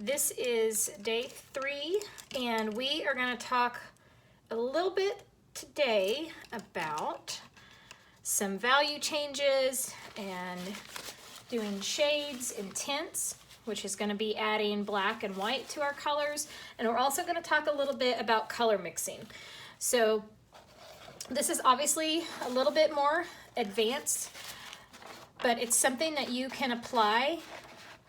This is day 3, and we are going to talk a little bit today about some value changes and doing shades and tints, which is going to be adding black and white to our colors. And we're also going to talk a little bit about color mixing. So this is obviously a little bit more advanced, but it's something that you can apply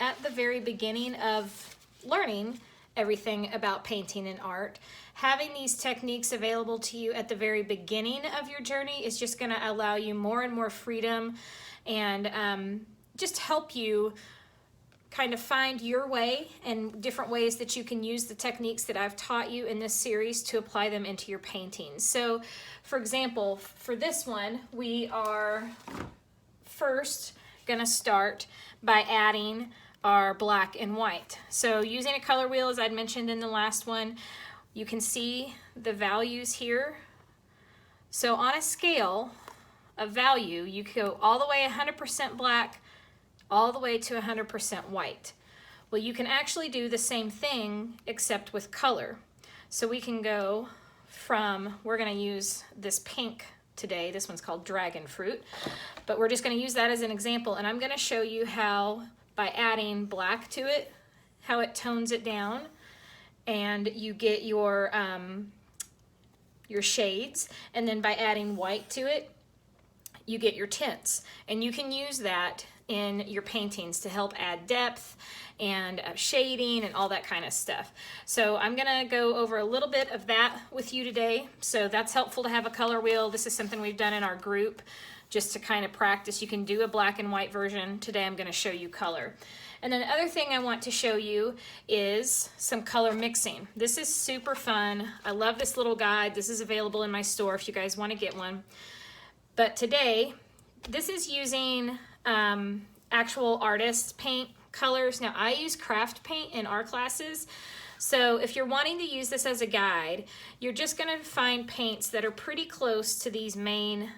at the very beginning of learning everything about painting and art. Having these techniques available to you at the very beginning of your journey is just going to allow you more and more freedom and just help you kind of find your way and different ways that you can use the techniques that I've taught you in this series to apply them into your paintings. So for example, for this one, we are first gonna start by adding our black and white. So using a color wheel, as I'd mentioned in the last one, you can see the values here. So on a scale of value, you can go all the way 100% black, all the way to 100% white. Well, you can actually do the same thing except with color. So we can go from, we're gonna use this pink today, this one's called Dragon Fruit, but we're just gonna use that as an example, and I'm gonna show you how, by adding black to it, how it tones it down, and you get your shades, and then by adding white to it, you get your tints. And you can use that in your paintings to help add depth and shading and all that kind of stuff. So I'm gonna go over a little bit of that with you today. So that's helpful to have a color wheel. This is something we've done in our group just to kind of practice. You can do a black and white version. Today I'm gonna show you color. And then the other thing I want to show you is some color mixing. This is super fun. I love this little guide. This is available in my store if you guys want to get one. But today, this is using actual artist paint colors. Now I use craft paint in our classes, so if you're wanting to use this as a guide, you're just gonna find paints that are pretty close to these main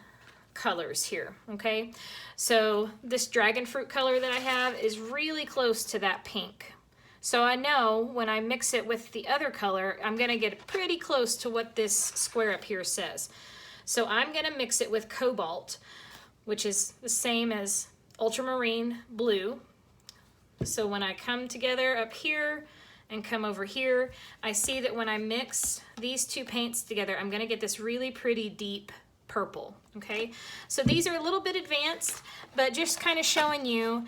colors here, okay? So this dragon fruit color that I have is really close to that pink. So I know when I mix it with the other color, I'm gonna get pretty close to what this square up here says. So I'm gonna mix it with cobalt, which is the same as ultramarine blue. So when I come together up here and come over here, I see that when I mix these two paints together, I'm gonna get this really pretty deep purple, okay? So these are a little bit advanced, but just kind of showing you,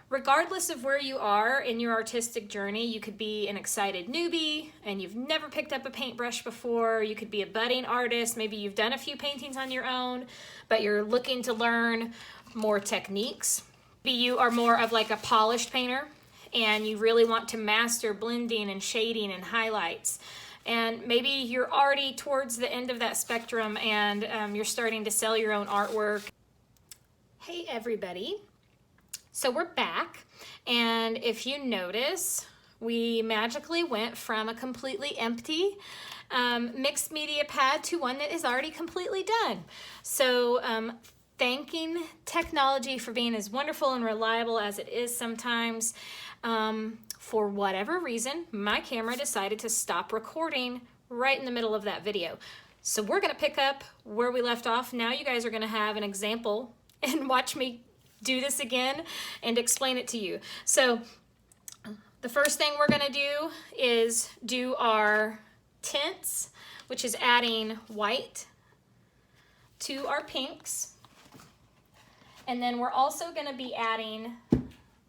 regardless of where you are in your artistic journey, you could be an excited newbie and you've never picked up a paintbrush before. You could be a budding artist. Maybe you've done a few paintings on your own, but you're looking to learn more techniques. Maybe you are more of like a polished painter and you really want to master blending and shading and highlights. And maybe you're already towards the end of that spectrum and you're starting to sell your own artwork. Hey everybody. So we're back, and if you notice, we magically went from a completely empty mixed media pad to one that is already completely done. So thanking technology for being as wonderful and reliable as it is sometimes, for whatever reason, my camera decided to stop recording right in the middle of that video. So we're gonna pick up where we left off. Now you guys are gonna have an example and watch me do this again and explain it to you. So the first thing we're gonna do is do our tints, which is adding white to our pinks. And then we're also gonna be adding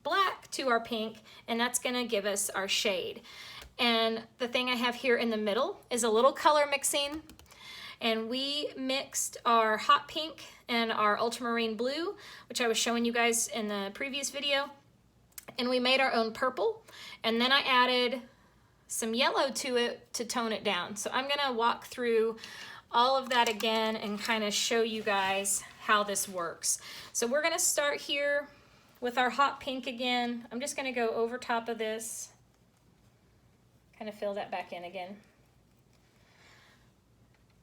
black to our pink, and that's gonna give us our shade. And the thing I have here in the middle is a little color mixing. And we mixed our hot pink and our ultramarine blue, which I was showing you guys in the previous video. And we made our own purple. And then I added some yellow to it to tone it down. So I'm gonna walk through all of that again and kind of show you guys how this works. So we're gonna start here with our hot pink again. I'm just gonna go over top of this, kind of fill that back in again.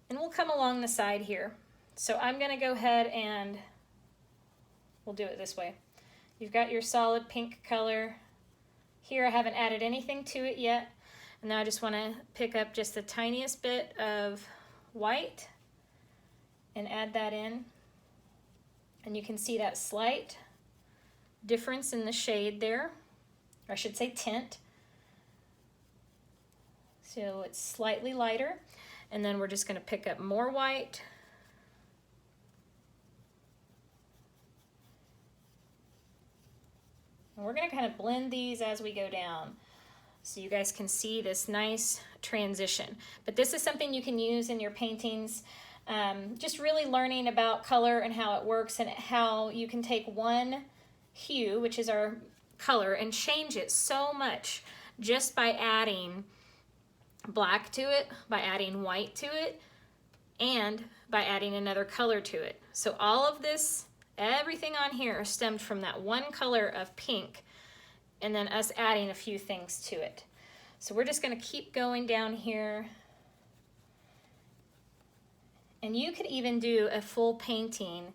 And we'll come along the side here. So I'm gonna go ahead and we'll do it this way. You've got your solid pink color Here I haven't added anything to it yet. And now I just want to pick up just the tiniest bit of white and add that in. And you can see that slight difference in the shade there, or I should say tint. So it's slightly lighter. And then we're just going to pick up more white. And we're going to kind of blend these as we go down so you guys can see this nice transition. But this is something you can use in your paintings. Just really learning about color and how it works, and how you can take one hue, which is our color, and change it so much just by adding black to it, by adding white to it, and by adding another color to it. So all of this, everything on here stemmed from that one color of pink, and then us adding a few things to it. So we're just going to keep going down here. And you could even do a full painting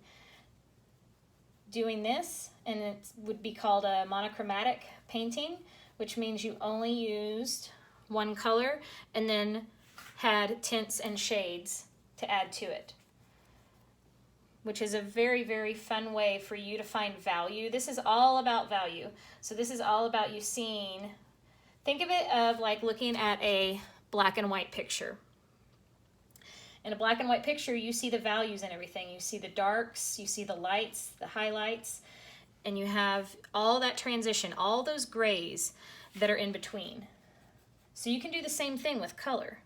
doing this, and it would be called a monochromatic painting, which means you only used one color and then had tints and shades to add to it, which is a very, very fun way for you to find value. This is all about value. So this is all about you seeing, think of it of like looking at a black and white picture. In a black and white picture, you see the values and everything. You see the darks, you see the lights, the highlights, and you have all that transition, all those grays that are in between. So you can do the same thing with color.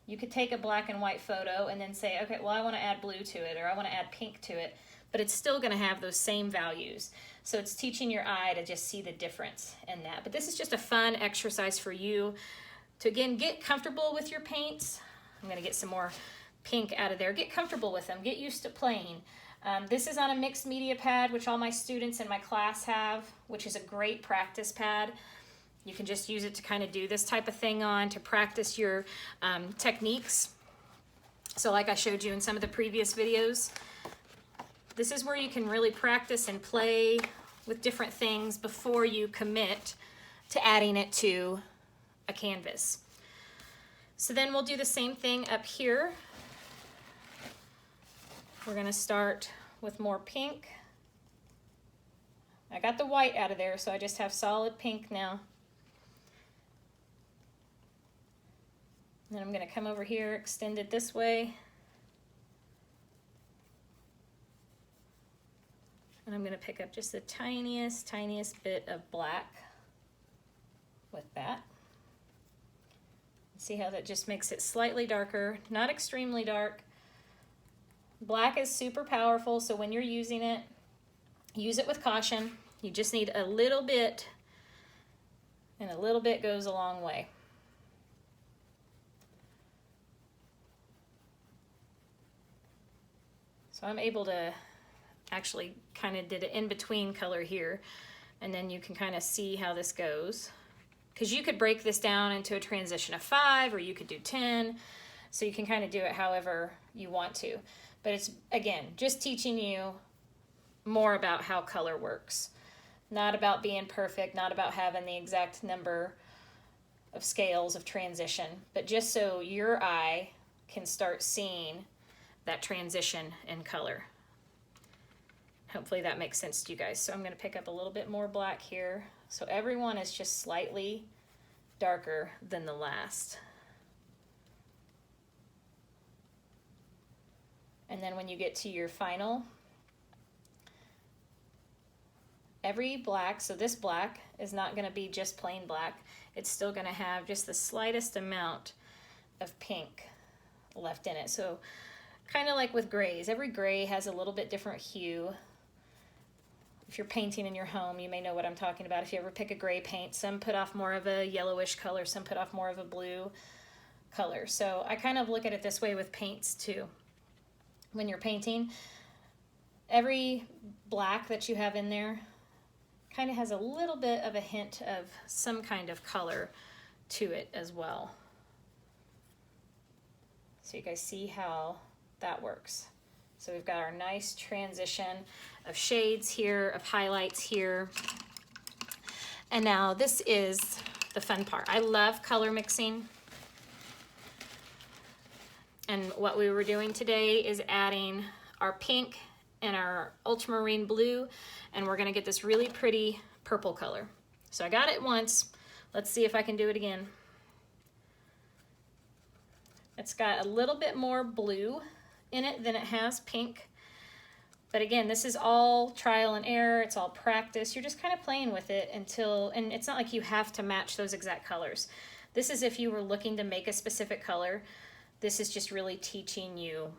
You could take a black and white photo and then say, okay, well, I want to add blue to it, or I want to add pink to it, but it's still going to have those same values. So it's teaching your eye to just see the difference in that. But this is just a fun exercise for you to, again, get comfortable with your paints. I'm going to get some more pink out of there. Get comfortable with them. Get used to playing. This is on a mixed media pad, which all my students in my class have, which is a great practice pad. You can just use it to kind of do this type of thing on, to practice your techniques. So like I showed you in some of the previous videos, this is where you can really practice and play with different things before you commit to adding it to a canvas. So then we'll do the same thing up here. We're going to start with more pink. I got the white out of there, so I just have solid pink now. Then I'm going to come over here, extend it this way. And I'm going to pick up just the tiniest bit of black with that. See how that just makes it slightly darker, not extremely dark. Black is super powerful, so when you're using it, use it with caution. You just need a little bit, and a little bit goes a long way. So I'm able to actually kind of did an in-between color here, and then you can kind of see how this goes. Because you could break this down into a transition of 5, or you could do 10, so you can kind of do it however you want to. But it's, again, just teaching you more about how color works. Not about being perfect, not about having the exact number of scales of transition, but just so your eye can start seeing that transition in color. Hopefully that makes sense to you guys. So I'm going to pick up a little bit more black here. So everyone is just slightly darker than the last. And then when you get to your final, every black, so this black is not going to be just plain black. It's still going to have just the slightest amount of pink left in it. So kind of like with grays, every gray has a little bit different hue. If you're painting in your home, you may know what I'm talking about. If you ever pick a gray paint, some put off more of a yellowish color, some put off more of a blue color. So I kind of look at it this way with paints too. When you're painting, every black that you have in there kind of has a little bit of a hint of some kind of color to it as well. So you guys see how that works. So we've got our nice transition of shades here, of highlights here. And now this is the fun part. I love color mixing. And what we were doing today is adding our pink and our ultramarine blue, and we're gonna get this really pretty purple color. So I got it once. Let's see if I can do it again. It's got a little bit more blue in it than it has pink. But again, this is all trial and error. It's all practice. You're just kind of playing with it until, and it's not like you have to match those exact colors. This is if you were looking to make a specific color. This is just really teaching you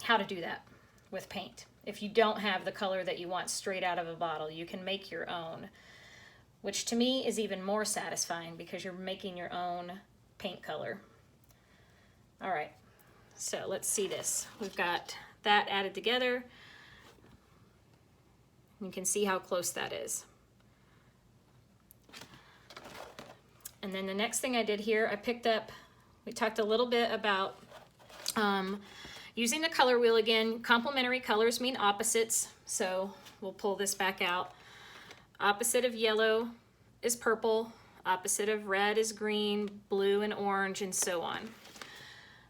how to do that with paint. If you don't have the color that you want straight out of a bottle, you can make your own, which to me is even more satisfying because you're making your own paint color. All right, so let's see this. We've got that added together. You can see how close that is. And then the next thing I did here, I picked up, we talked a little bit about using the color wheel again. Complementary colors mean opposites, so we'll pull this back out. Opposite of yellow is purple, opposite of red is green, blue and orange, and so on.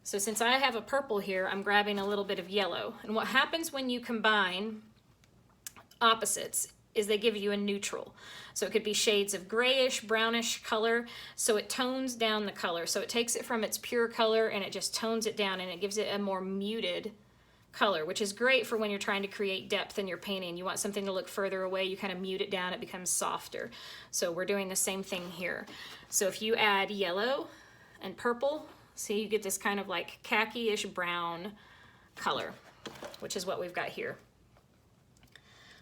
So since I have a purple here, I'm grabbing a little bit of yellow. And what happens when you combine opposites is they give you a neutral. So it could be shades of grayish, brownish color. So it tones down the color. So it takes it from its pure color and it just tones it down and it gives it a more muted color, which is great for when you're trying to create depth in your painting. You want something to look further away, you kind of mute it down, it becomes softer. So we're doing the same thing here. So if you add yellow and purple, see, you get this kind of like khaki-ish brown color, which is what we've got here.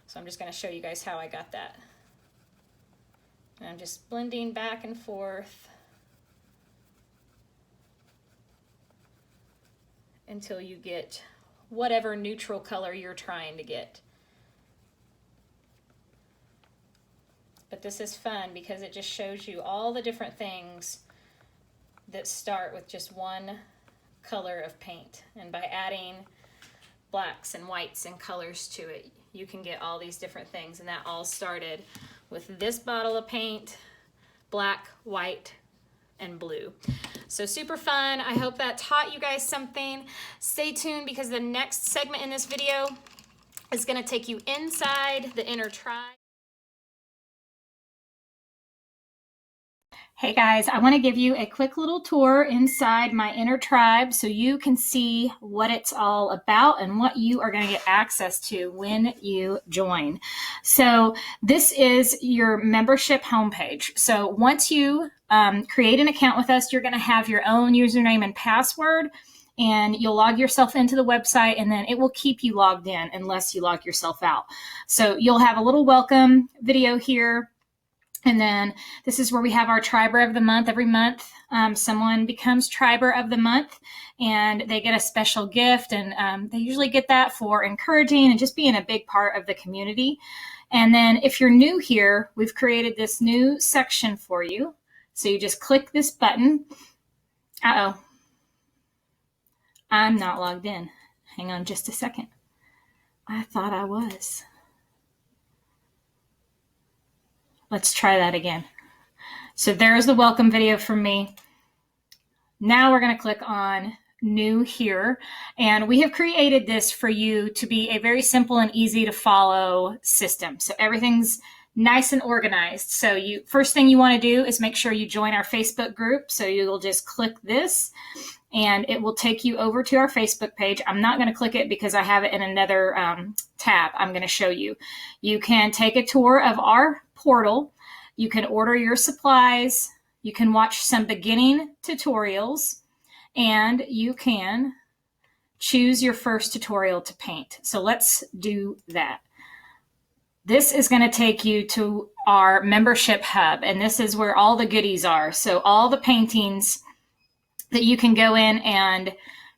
So I'm just going to show you guys how I got that. And I'm just blending back and forth until you get whatever neutral color you're trying to get. But this is fun because it just shows you all the different things that start with just one color of paint. And by adding blacks and whites and colors to it, you can get all these different things. And that all started with this bottle of paint, black, white, and blue. So super fun. I hope that taught you guys something. Stay tuned because the next segment in this video is going to take you inside the inner tribe. Hey guys, I want to give you a quick little tour inside my inner tribe so you can see what it's all about and what you are going to get access to when you join. So this is your membership homepage. So once you create an account with us, you're going to have your own username and password, and you'll log yourself into the website, and then it will keep you logged in unless you log yourself out. So you'll have a little welcome video here. And then this is where we have our Triber of the Month. Every month, someone becomes Triber of the Month, and they get a special gift. And they usually get that for encouraging and just being a big part of the community. And then if you're new here, we've created this new section for you. So you just click this button. Uh-oh. I'm not logged in. Hang on just a second. I thought I was. Let's try that again. So there's the welcome video from me. Now we're going to click on new here. And we have created this for you to be a very simple and easy to follow system. So everything's nice and organized. So first thing you want to do is make sure you join our Facebook group. So you'll just click this and it will take you over to our Facebook page. I'm not going to click it because I have it in another tab. I'm going to show you. You can take a tour of our portal. You can order your supplies. You can watch some beginning tutorials, and you can choose your first tutorial to paint. So let's do that. This is going to take you to our membership hub, and this is where all the goodies are. So all the paintings that you can go in and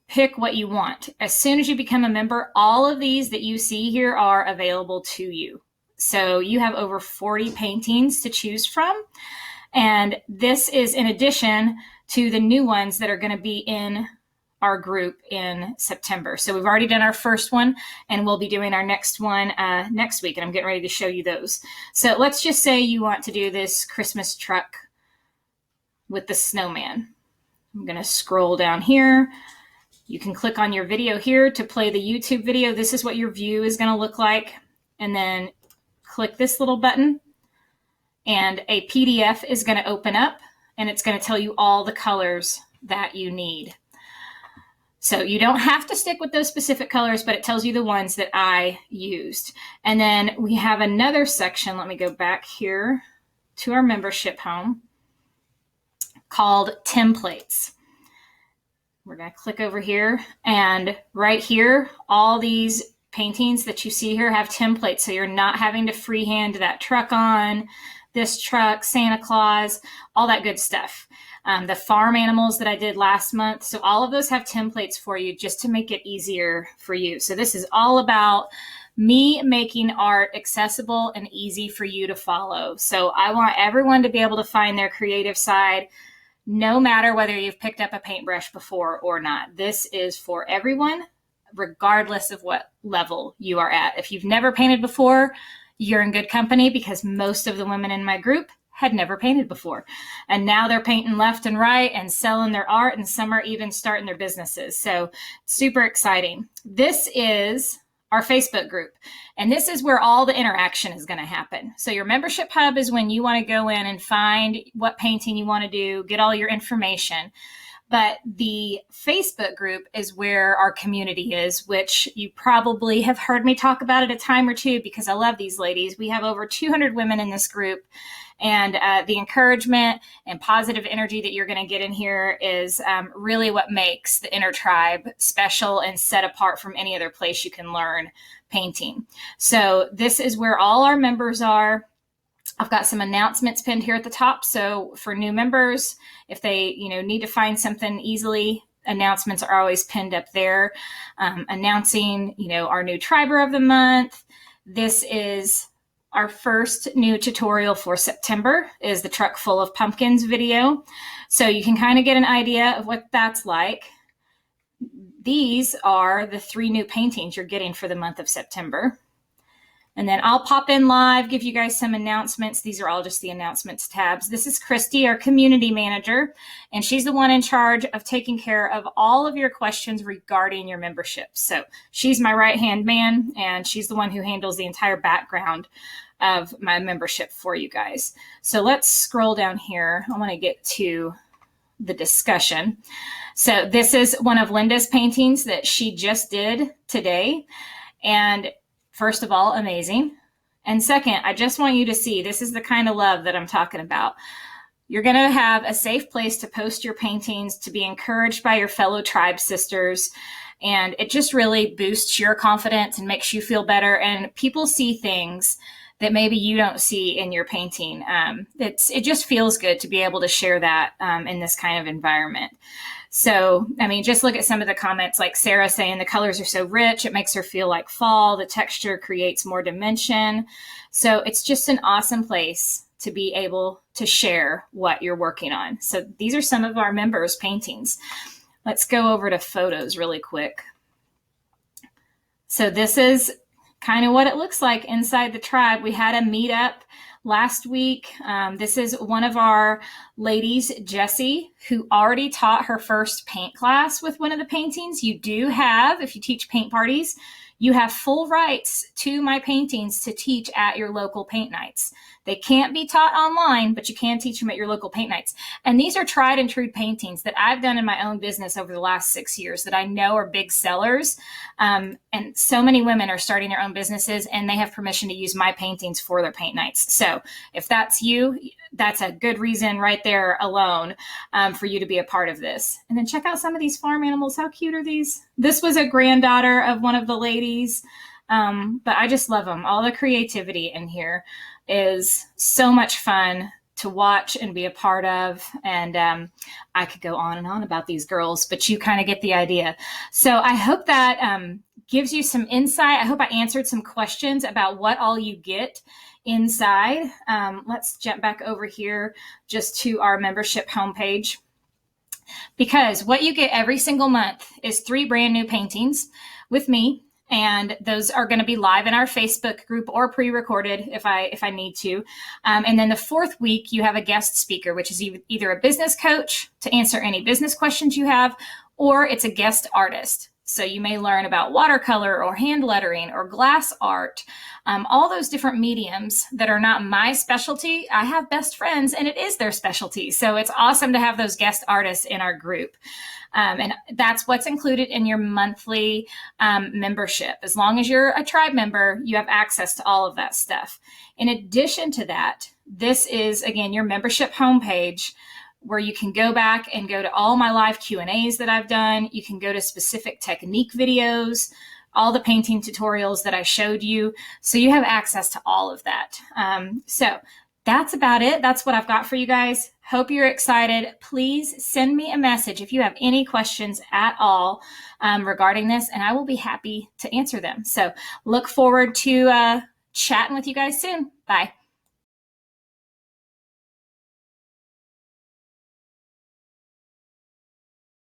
pick what you want. As soon as you become a member, all of these that you see here are available to you. So you have over 40 paintings to choose from. And this is in addition to the new ones that are going to be in our group in September. So we've already done our first one, and we'll be doing our next one next week, and I'm getting ready to show you those. So let's just say you want to do this Christmas truck with the snowman. I'm going to scroll down here. You can click on your video here to play the YouTube video. This is what your view is going to look like. And then click this little button, and a PDF is going to open up, and it's going to tell you all the colors that you need. So you don't have to stick with those specific colors, but it tells you the ones that I used. And then we have another section. Let me go back here to our membership home, called templates. We're going to click over here, and right here, all these paintings that you see here have templates. So you're not having to freehand that truck on, this truck, Santa Claus, all that good stuff. The farm animals that I did last month. So all of those have templates for you just to make it easier for you. So this is all about me making art accessible and easy for you to follow. So I want everyone to be able to find their creative side, no matter whether you've picked up a paintbrush before or not. This is for everyone, regardless of what level you are at. If you've never painted before, you're in good company, because most of the women in my group had never painted before. And now they're painting left and right and selling their art, and some are even starting their businesses. So super exciting. This is our Facebook group, and this is where all the interaction is going to happen. So your membership hub is when you want to go in and find what painting you want to do, get all your information. But the Facebook group is where our community is, which you probably have heard me talk about it a time or two, because I love these ladies. We have over 200 women in this group, and the encouragement and positive energy that you're going to get in here is really what makes the Inner Tribe special and set apart from any other place you can learn painting. So this is where all our members are. I've got some announcements pinned here at the top. So for new members, if they need to find something easily, announcements are always pinned up there. Announcing our new Triber of the month. This is our first new tutorial for September, is the Truck Full of Pumpkins video. So you can kind of get an idea of what that's like. These are the 3 new paintings you're getting for the month of September. And then I'll pop in live, give you guys some announcements. These are all just the announcements tabs. This is Christy, our community manager, and she's the one in charge of taking care of all of your questions regarding your membership. So she's my right-hand man, and she's the one who handles the entire background of my membership for you guys. So let's scroll down here. I want to get to the discussion. So this is one of Linda's paintings that she just did today. And first of all, amazing. And second, I just want you to see, this is the kind of love that I'm talking about. You're going to have a safe place to post your paintings, to be encouraged by your fellow tribe sisters. And it just really boosts your confidence and makes you feel better. And people see things that maybe you don't see in your painting. It just feels good to be able to share that in this kind of environment. So, I mean, just look at some of the comments, like Sarah saying the colors are so rich, it makes her feel like fall. The texture creates more dimension. So it's just an awesome place to be able to share what you're working on. So these are some of our members' paintings. Let's go over to photos really quick. So this is kind of what it looks like inside the tribe. We had a meetup last week. This is one of our ladies, Jessie, who already taught her first paint class with one of the paintings. You do have, if you teach paint parties, you have full rights to my paintings to teach at your local paint nights. They can't be taught online, but you can teach them at your local paint nights. And these are tried and true paintings that I've done in my own business over the last 6 years that I know are big sellers. And so many women are starting their own businesses, and they have permission to use my paintings for their paint nights. So if that's you, that's a good reason right there alone for you to be a part of this. And then check out some of these farm animals. How cute are these? This was a granddaughter of one of the ladies, but I just love them. All the creativity in here is so much fun to watch and be a part of. And I could go on and on about these girls, but you kind of get the idea. So I hope that gives you some insight. I hope I answered some questions about what all you get inside. Let's jump back over here just to our membership homepage. because what you get every single month is 3 brand new paintings with me. And those are going to be live in our Facebook group or pre-recorded if I need to. And then the 4th week, you have a guest speaker, which is either a business coach to answer any business questions you have, or it's a guest artist. So you may learn about watercolor or hand lettering or glass art, all those different mediums that are not my specialty. I have best friends and it is their specialty. So it's awesome to have those guest artists in our group. And that's what's included in your monthly membership. As long as you're a tribe member, you have access to all of that stuff. In addition to that, this is, again, your membership homepage, where you can go back and go to all my live Q&As that I've done. You can go to specific technique videos, all the painting tutorials that I showed you. So you have access to all of that. So that's about it. That's what I've got for you guys. Hope you're excited. Please send me a message if you have any questions at all regarding this, and I will be happy to answer them. So look forward to chatting with you guys soon. Bye.